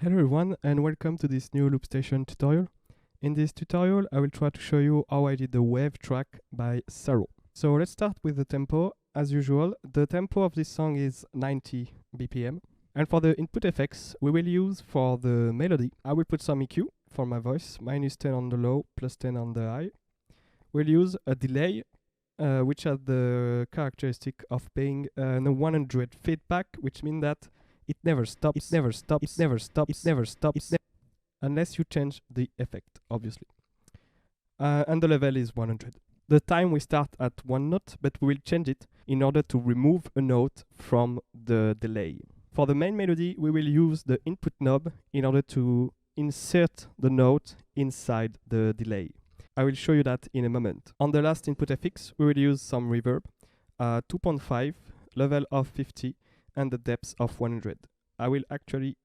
Hello everyone and welcome to this new Loopstation tutorial. In this tutorial I will try to show you how I did the wave track by Saro. So let's start with the tempo. As usual, the tempo of this song is 90 BPM. And for the input effects we will use for the melody, I will put some EQ for my voice, -10 on the low, +10 on the high. We'll use a delay which has the characteristic of being a 100 feedback, which means that it never stops, unless you change the effect, obviously. And the level is 100. The time we start at one note, but we will change it in order to remove a note from the delay. For the main melody, we will use the input knob in order to insert the note inside the delay. I will show you that in a moment. On the last input effects, we will use some reverb, 2.5, level of 50, and the depth of 100. I will actually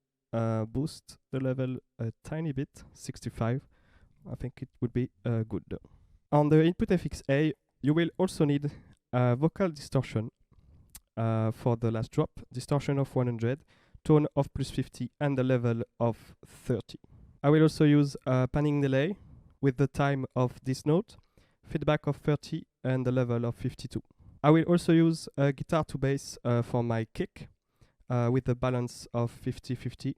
boost the level a tiny bit, 65. I think it would be good. On the input effects A, you will also need vocal distortion for the last drop, distortion of 100, tone of +50, and the level of 30. I will also use a panning delay with the time of this note, feedback of 30, and the level of 52. I will also use a guitar to bass for my kick with the balance of 50-50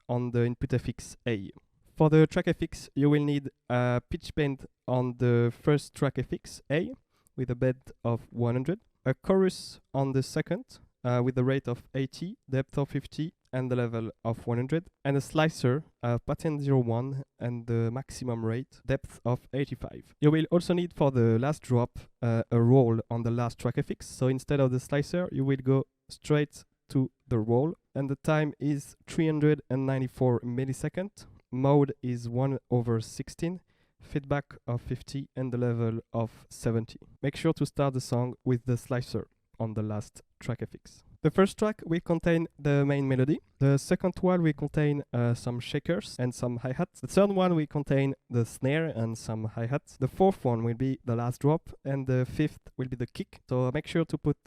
on the input effects A. For the track effects, you will need a pitch bend on the first track effects A with a bed of 100, a chorus on the second with a rate of 80, depth of 50, and the level of 100, and a slicer, pattern 01, and the maximum rate, depth of 85. You will also need for the last drop a roll on the last track effects. So instead of the slicer, you will go straight to the roll, and the time is 394 milliseconds. Mode is 1/16, feedback of 50, and the level of 70. Make sure to start the song with the slicer on the last track effects. The first track will contain the main melody. The second one will contain some shakers and some hi-hats. The third one will contain the snare and some hi-hats. The fourth one will be the last drop, and the fifth will be the kick. So make sure to put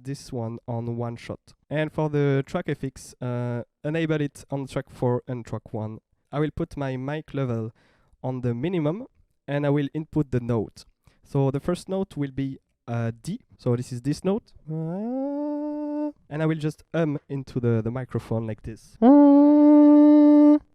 this one on one shot. And for the track effects, enable it on track 4 and track 1. I will put my mic level on the minimum, and I will input the note. So the first note will be D. So this is this note. And I will just into the microphone like this.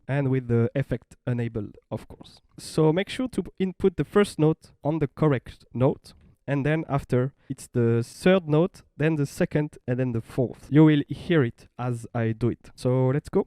And with the effect enabled, of course. So make sure to input the first note on the correct note. And then after, it's the third note, then the second, and then the fourth. You will hear it as I do it. So let's go.